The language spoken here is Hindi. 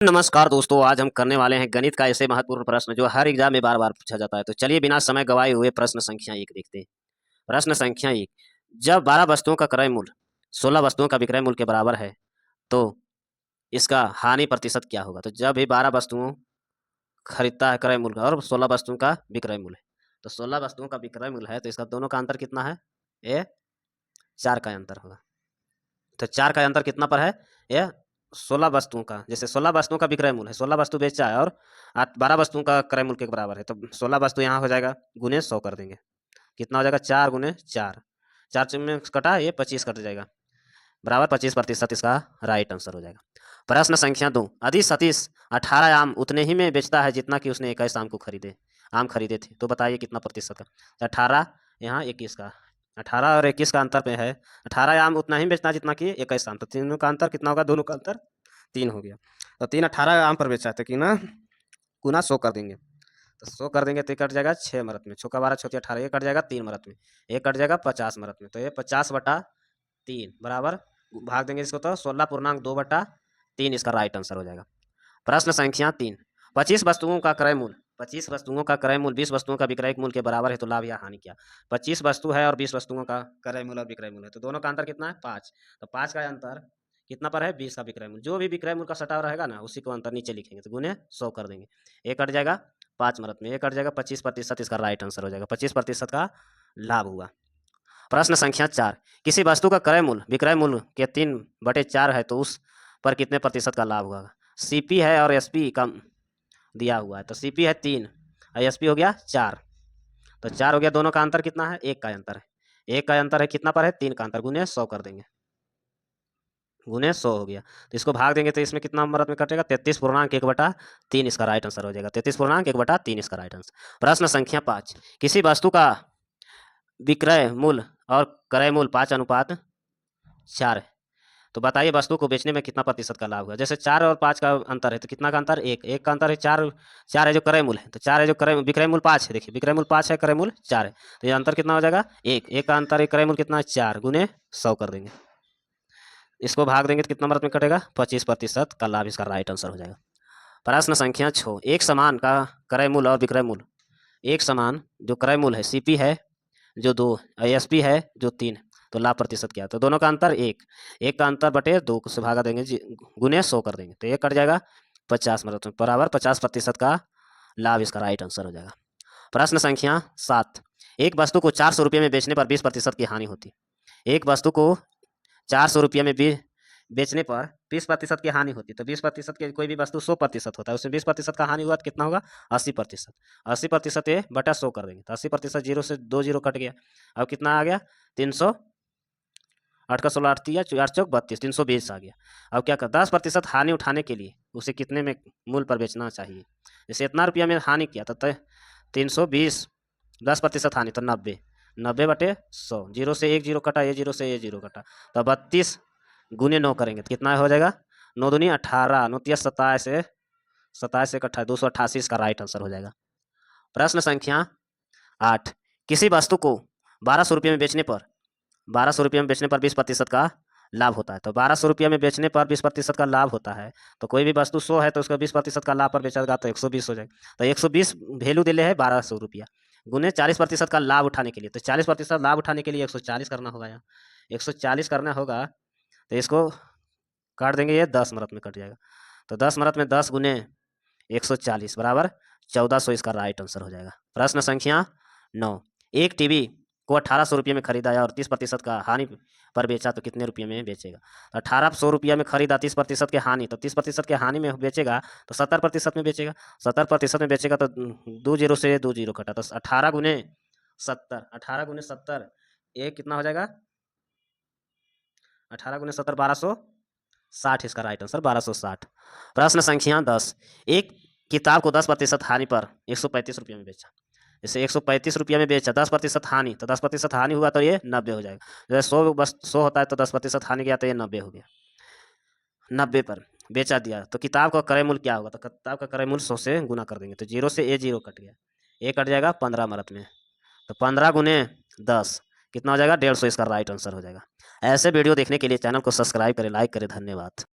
नमस्कार दोस्तों, आज हम करने वाले हैं गणित का ऐसे महत्वपूर्ण प्रश्न जो हर एग्जाम में बार बार पूछा जाता है। तो चलिए बिना समय गवाए हुए प्रश्न संख्या 1 देखते हैं। प्रश्न संख्या 1, जब 12 वस्तुओं का क्रय मूल्य 16 वस्तुओं का विक्रय मूल्य के बराबर है तो इसका हानि प्रतिशत क्या होगा। तो जब भी 12 वस्तुओं खरीदता है क्रय मूल्य और 16 वस्तुओं का विक्रय मूल्य है, तो 16 वस्तुओं का विक्रय मूल्य है तो इसका दोनों का अंतर कितना है, ये 4 का अंतर होगा। तो 4 का अंतर कितना पर है, ये 16 वस्तुओं का, जैसे 16 वस्तुओं का विक्रय मूल्य है, 16 वस्तु बेचा है और 12 वस्तुओं का क्रय मूल्य के बराबर है, तो 16 वस्तु यहाँ हो जाएगा गुने 100 कर देंगे, कितना हो जाएगा 4 गुने 4, 4 में कटा ये 25 कट जाएगा, बराबर 25% इसका राइट आंसर हो जाएगा। प्रश्न संख्या 2, यदि सतीश 18 आम उतने ही में बेचता है जितना कि उसने 21 आम खरीदे थे, तो बताइए कितना प्रतिशत का। 18 यहाँ 21 का, 18 और 21 का अंतर पे है, 18 आम उतना ही बेचना है जितना कि 21 आम, तो तीनों का अंतर कितना होगा, दोनों का अंतर 3 हो गया। तो 3 18 आम पर बेचा है तो कि ना गुना 100 कर देंगे, तो 100 कर देंगे तो ये कट जाएगा 6 मरत में, 6 का 12 6 18, ये कट जाएगा 3 मरत में, ये कट जाएगा 50 मरत में, तो ये 50/3 बराबर भाग देंगे इसको तो 16.2/3 इसका राइट आंसर हो जाएगा। प्रश्न संख्या 3, 25 वस्तुओं का क्रय मूल्य 25 वस्तुओं का क्रय मूल्य 20 वस्तुओं का विक्रय मूल्य के बराबर है, तो लाभ या हानि क्या। 25 वस्तु है और 20 वस्तुओं का क्रय मूल्य और विक्रय मूल्य है, तो दोनों का अंतर कितना है 5, तो 5 का अंतर कितना पर है 20 का विक्रय मूल्य, जो भी विक्रय मूल्य का सटाव रहेगा ना उसी को अंतर नीचे लिखेंगे, तो गुने 100 कर देंगे, ये कट जाएगा 5 मरत में, ये कट जाएगा 25% इसका राइट आंसर हो जाएगा, 25% का लाभ हुआ। प्रश्न संख्या 4, किसी वस्तु का क्रय मूल्य विक्रय मूल्य के 3/4 है तो उस पर कितने प्रतिशत का लाभ होगा। सीपी है और एसपी का दिया हुआ है, तो सीपी है 3 और एसपी हो गया 4, तो 4 हो गया, दोनों का अंतर कितना है 1 का अंतर है, 1 का अंतर है कितना पर है 3 का अंतर, गुने 100 कर देंगे, गुने 100 हो गया, तो इसको भाग देंगे तो इसमें कितना मरत में कटेगा 33.1/3 इसका राइट आंसर हो जाएगा, 33.1/3 इसका राइट आंसर। प्रश्न संख्या 5, किसी वस्तु का विक्रय मूल्य और क्रय मूल्य 5:4 है, तो बताइए वस्तु को बेचने में कितना प्रतिशत का लाभ हुआ। जैसे 4 और 5 का अंतर है तो कितना का अंतर, 1 का अंतर है, 4 है जो क्रय मूल्य है, तो 4 है जो क्रय विक्रय मूल्य 5 है, देखिए विक्रय मूल्य 5 है, क्रय मूल्य 4 है, तो ये अंतर कितना हो जाएगा 1 का अंतर है, क्रय मूल्य कितना है 4, गुने 100 कर देंगे, इसको भाग देंगे तो कितना मरत में कटेगा 25% का लाभ इसका राइट आंसर हो जाएगा। प्रश्न संख्या 6, एक समान का क्रय मूल्य और विक्रय मूल्य, एक समान जो क्रय मूल्य है सीपी है जो 2, एसपी है जो 3, तो लाभ प्रतिशत क्या है, तो दोनों का अंतर 1 का अंतर बटे 2 से भागा देंगे गुने 100 कर देंगे, तो ये कट जाएगा 50 मरत में, बराबर 50% का लाभ इसका राइट आंसर हो जाएगा। प्रश्न संख्या 7, एक वस्तु को 400 रुपये में बेचने पर 20% की हानि होती है, एक वस्तु को 400 रुपये में बेचने पर 20% की हानि होती है, तो 20% की कोई भी वस्तु 100% होता है, उसमें 20% का हानि हुआ तो कितना होगा 80%, 80% ये बटा 100 कर देंगे, तो 80% 0 से 2 0 कट गया, अब कितना आ गया 300, 8 का 16 8 4 चौक 32, 320 आ गया। अब क्या कर 10% हानि उठाने के लिए उसे कितने में मूल्य पर बेचना चाहिए, जैसे इतना रुपया में हानि किया तो 320, 10% हानि तो 90, 90/100, 0 से 1 0 कटा, ये 0 से ये 0 कटा, तो 32 गुने 9 करेंगे तो कितना हो जाएगा 9 दूनी 18, 9 तिया 27 से 27 से 28, 288 इसका राइट आंसर हो जाएगा। प्रश्न संख्या 8, किसी वस्तु को 1200 रुपये में बेचने पर 1200 रुपये में बेचने पर 20% का लाभ होता है, तो 1200 रुपये में बेचने पर 20% का लाभ होता है, तो कोई भी वस्तु 100 है तो उसका 20% का लाभ पर बेचेगा तो 120 हो जाएगा, तो 120 वैल्यू दिले है 1200 रुपया, गुने 40% का लाभ उठाने के लिए, तो 40% लाभ उठाने के लिए 140 करना होगा, यहाँ 140 करना होगा, तो इसको काट देंगे, ये 10 मरत में कट जाएगा, तो 10 मरत में 10 गुने 140 बराबर 1400 इसका राइट आंसर हो जाएगा। प्रश्न संख्या 9, एक टीवी को 1800 रुपये में खरीदा और 30% का हानि पर बेचा तो कितने रुपये में बेचेगा। 1800 रुपये में खरीदा, 30% की हानि, तो 30% की हानि में बेचेगा तो 70% में बेचेगा, 70% में बेचेगा तो 2 0 से 2 0 कटा, तो 18 गुने 70, 18 गुने 70 ये कितना हो जाएगा 18 गुने 70 1260 इसका राइट आंसर 1260। प्रश्न संख्या 10, एक किताब को 10% हानि पर 135 रुपये में बेचा, जैसे 135 रुपये में बेचा, 10% हानि, तो 10% हानि हुआ तो ये 90 हो जाएगा, जैसे 100 बस 100 होता है तो 10% हानि गया तो ये 90 हो गया, 90 पर बेचा दिया, तो किताब का क्रय मूल्य क्या होगा, तो किताब का क्रय मूल्य 100 से गुना कर देंगे, तो 0 से ये 0 कट गया, ये कट जाएगा 15 मरत में, तो 15 गुने 10 कितना हो जाएगा 150 इसका राइट आंसर हो जाएगा। ऐसे वीडियो देखने के लिए चैनल को सब्सक्राइब करें, लाइक करें, धन्यवाद।